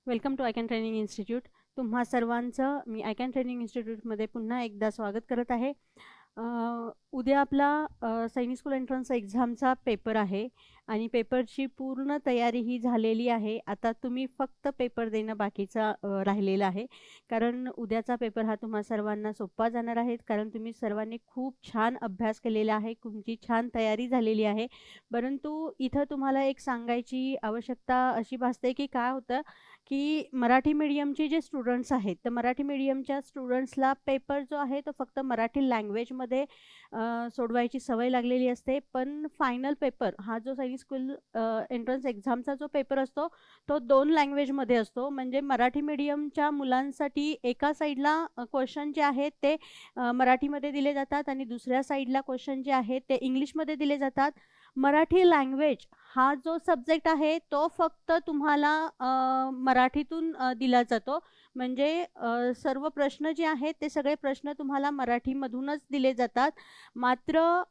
Welcome to iCan training institute. तुम्हा सर्वांचं मी आयकॅन training इन्स्टिट्यूटमध्ये पुन्हा एकदा स्वागत करत आहे. उद्या आपला सैनिक स्कूल एंट्रन्स एक्झामचा पेपर आहे आणि पेपरची पूर्ण तयारी ही झालेली आहे. आता तुम्ही फक्त पेपर देणं बाकीचा राहिलेलं आहे, कारण उद्याचा पेपर हा तुम्हा सर्वांना सोपा जाणार आहे, कारण तुम्ही सर्वांनी खूप छान अभ्यास केलेला आहे, तुमची छान तयारी झालेली आहे. परंतु इथं तुम्हाला एक सांगायची आवश्यकता अशी भासते की काय होतं की मराठी मीडियमचे जे स्टुडंट्स आहेत, तर मराठी मीडियमच्या स्टुडंट्सला पेपर जो आहे तो फक्त मराठी लँग्वेजमध्ये सोडवायची सवय लागलेली असते. पण फायनल पेपर हा जो सैनिक स्कूल एंट्रन्स एक्झामचा जो पेपर असतो तो 2 लँग्वेजमध्ये असतो. म्हणजे मराठी मीडियमच्या मुलांसाठी एका साईडला क्वेश्चन जे आहेत ते मराठीमध्ये दिले जातात आणि दुसऱ्या साईडला क्वेश्चन जे आहेत ते इंग्लिशमध्ये दिले जातात. मराठी लँग्वेज हा जो सब्जेक्ट आहे तो फक्त तुम्हाला मराठीतून दिला जातो. म्हणजे सर्व प्रश्न जे आहेत ते सगळे प्रश्न तुम्हाला मराठीमधूनच दिले जातात. मात्र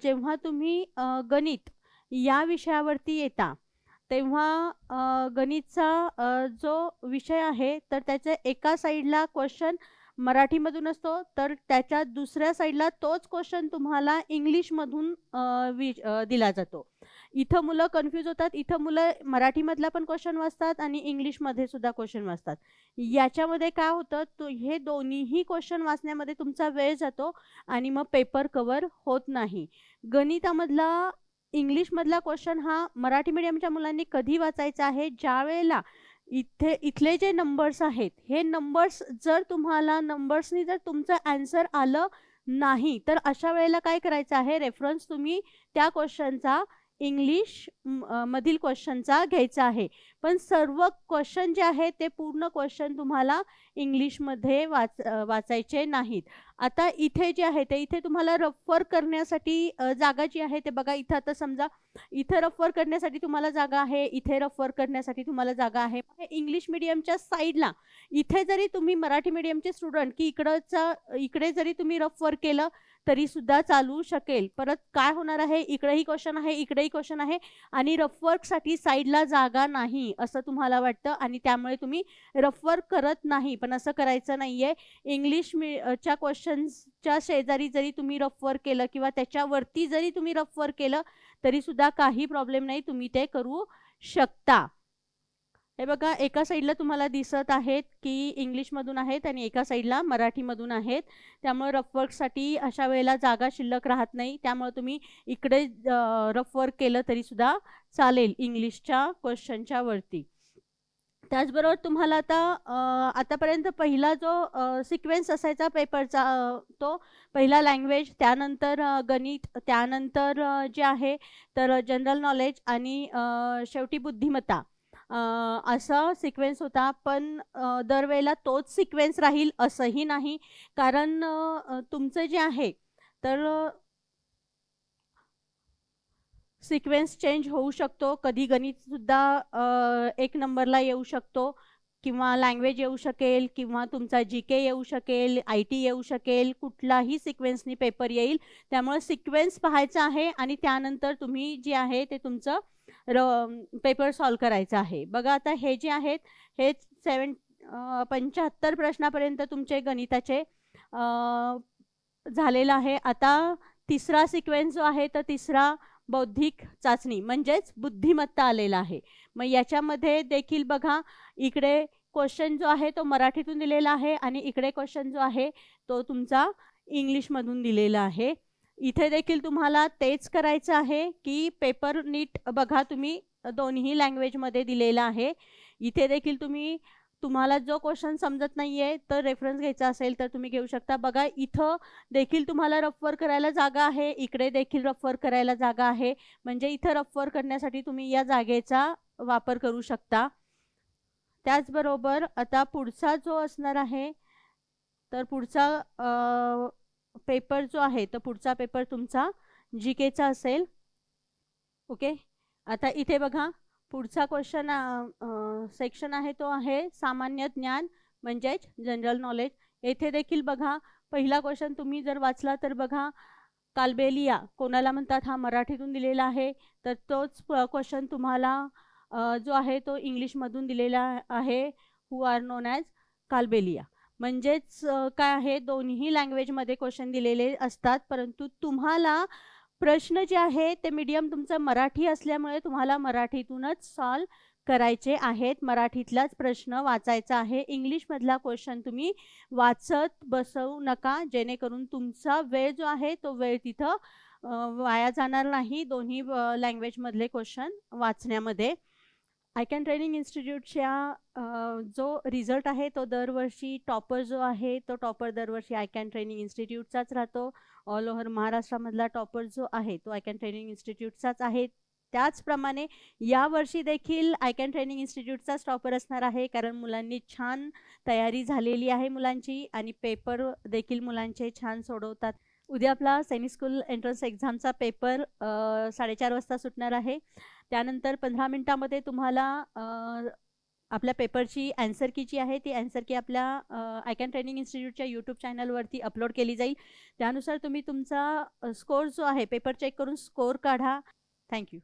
जेव्हा तुम्ही गणित या विषयावरती येता, तेव्हा गणितचा जो विषय आहे तर त्याच्या एका साईडला क्वेश्चन मराठीमधून असतो, तर त्याच्या दुसऱ्या साईडला तोच क्वेश्चन तुम्हाला इंग्लिशमधून दिला जातो. इथं मुलं कन्फ्यूज होतात. इथं मुलं मराठीमधला पण क्वेश्चन वाचतात आणि इंग्लिशमध्ये सुद्धा क्वेश्चन वाचतात. याच्यामध्ये काय होतं, हे दोन्हीही क्वेश्चन वाचण्यामध्ये तुमचा वेळ जातो आणि मग पेपर कव्हर होत नाही. गणितामधला इंग्लिशमधला क्वेश्चन हा मराठी मीडियमच्या मुलांनी कधी वाचायचा आहे, ज्यावेळेला इथले जे नंबर्स आहेत, हे नंबर्स जर तुम्हाला नंबर्सनी जर तुमचं ॲन्सर आलं नाही, तर अशा वेळेला काय करायचं आहे, रेफरन्स तुम्ही त्या क्वेश्चनचा मधील क्वेश्चनचा घ्यायचा आहे. पण सर्व क्वेश्चन जे आहेत ते पूर्ण क्वेश्चन तुम्हाला इंग्लिशमध्ये वाचायचे नाहीत. आता इथे जे आहे ते इथे तुम्हाला रफर करण्यासाठी जागा जी आहे ते बघा. इथं आता समजा इथे रफर करण्यासाठी तुम्हाला जागा आहे, इथे रफर करण्यासाठी तुम्हाला जागा आहे. इंग्लिश मीडियमच्या साईडला इथे जरी तुम्ही मराठी मीडियमचे स्टुडंट की इकडे जरी तुम्ही रफर केलं तरी सुद्धा चालू शकेल. परत काय होणार आहे, इकडेही क्वेश्चन आहे, इकडेही क्वेश्चन आहे आणि रफवर्कसाठी साईडला जागा नाही असं तुम्हाला वाटतं आणि त्यामुळे तुम्ही रफवर्क करत नाही. पण असं करायचं नाहीये. च्या क्वेश्चन्सच्या शेजारी जरी तुम्ही रफवर्क केलं किंवा त्याच्यावरती जरी तुम्ही रफवर्क केलं तरी सुद्धा काही प्रॉब्लेम नाही, तुम्ही ते करू शकता. हे बघा, एका साईडला तुम्हाला दिसत आहेत की इंग्लिशमधून आहेत आणि एका साईडला मराठीमधून आहेत. त्यामुळे रफवर्कसाठी अशा वेळेला जागा शिल्लक राहत नाही. त्यामुळे तुम्ही इकडे रफवर्क केलं तरी सुद्धा चालेल इंग्लिशच्या क्वेश्चनच्या वरती. त्याचबरोबर तुम्हाला आतापर्यंत पहिला जो सिक्वेन्स असायचा पेपरचा, तो पहिला लँग्वेज, त्यानंतर गणित, त्यानंतर जे आहे तर जनरल नॉलेज आणि शेवटी बुद्धिमत्ता असा सिक्वेन्स होता. पण दरवेळेला तोच सिक्वेन्स राहील असंही नाही, कारण तुमचं जे आहे तर सिक्वेन्स चेंज होऊ शकतो. कधी गणितसुद्धा 1 नंबरला येऊ शकतो किंवा लँग्वेज येऊ शकेल किंवा तुमचा जी-के येऊ शकेल, आय-टी येऊ शकेल. कुठलाही सिक्वेन्सनी पेपर येईल. त्यामुळे सिक्वेन्स पाहायचा आहे आणि त्यानंतर तुम्ही जे आहे ते तुमचं पेपर सॉल्व करायचा आहे. बघा, आता हे जे आहेत हे 75 प्रश्नापर्यंत तुमचे गणिताचे झालेलं आहे. आता तिसरा सिक्वेन्स जो आहे तर तिसरा बौद्धिक चाचणी म्हणजेच बुद्धिमत्ता आलेला आहे. मग याच्यामध्ये देखील बघा, इकडे क्वेश्चन जो आहे तो मराठीतून दिलेला आहे आणि इकडे क्वेश्चन जो आहे तो तुमचा इंग्लिशमधून दिलेला आहे. इथे देखील तुम्हाला तेच करायचं आहे की पेपर नीट बघा. तुम्ही दोन्ही लँग्वेजमध्ये दिलेला आहे. इथे देखील तुम्हाला जो क्वेश्चन समजत नाहीये तर रेफरन्स घ्यायचा असेल तर तुम्ही घेऊ शकता. बघा, इथं देखील तुम्हाला रफवर करायला जागा आहे, इकडे देखील रफवर करायला जागा आहे. म्हणजे इथं रफवर करण्यासाठी तुम्ही या जागेचा वापर करू शकता. त्याचबरोबर आता पुढचा जो असणार आहे तर पुढचा पेपर जो आहे तर पुढचा पेपर तुमचा जी-केचा असेल. ओके, आता इथे बघा, पुढचा क्वेश्चन सेक्शन आहे तो आहे सामान्य ज्ञान म्हणजेच जनरल नॉलेज. येथे देखील बघा, पहिला क्वेश्चन तुम्ही जर वाचला तर बघा, कालबेलिया कोणाला म्हणतात हा मराठीतून दिलेला आहे. तर तोच क्वेश्चन तुम्हाला जो आहे तो इंग्लिशमधून दिलेला आहे, who are non as Kalbelia. म्हणजेच काय आहे, दोन्ही लँग्वेजमध्ये क्वेश्चन दिलेले असतात, परंतु तुम्हाला प्रश्न जे आहे ते मीडियम तुमचं मराठी असल्यामुळे तुम्हाला मराठीतूनच सॉल्व करायचे आहेत. मराठीतलाच प्रश्न वाचायचा आहे. इंग्लिशमधला क्वेश्चन तुम्ही वाचत बसवू नका, जेणेकरून तुमचा वेळ जो आहे तो वेळ तिथं वाया जाणार नाही दोन्ही लँग्वेजमधले क्वेश्चन वाचण्यामध्ये. आय कॅन ट्रेनिंग इन्स्टिट्यूटच्या जो रिझल्ट आहे तो दरवर्षी टॉपर जो आहे तो टॉपर दरवर्षी आय कॅन ट्रेनिंग इन्स्टिट्यूटचाच राहतो. ऑल ओव्हर महाराष्ट्रामधला टॉपर जो आहे तो आय कॅन ट्रेनिंग इन्स्टिट्यूटचाच आहे. त्याचप्रमाणे यावर्षी देखील आय कॅन ट्रेनिंग इन्स्टिट्यूटचाच टॉपर असणार आहे, कारण मुलांनी छान तयारी झालेली आहे मुलांची आणि पेपर देखील मुलांचे छान सोडवतात. उद्या आपला सैनिक स्कूल एंट्रन्स एक्झामचा पेपर 4:30 वाजता सुटणार आहे. त्यानंतर 15 मिनिटामध्ये तुम्हाला आपल्या पेपरची ॲन्सर की जी आहे ती ॲन्सर की आपल्या आय कॅन ट्रेनिंग इन्स्टिट्यूटच्या यूट्यूब चॅनलवरती अपलोड केली जाईल. त्यानुसार तुम्ही तुमचा स्कोर जो आहे पेपर चेक करून स्कोर काढा. थँक्यू.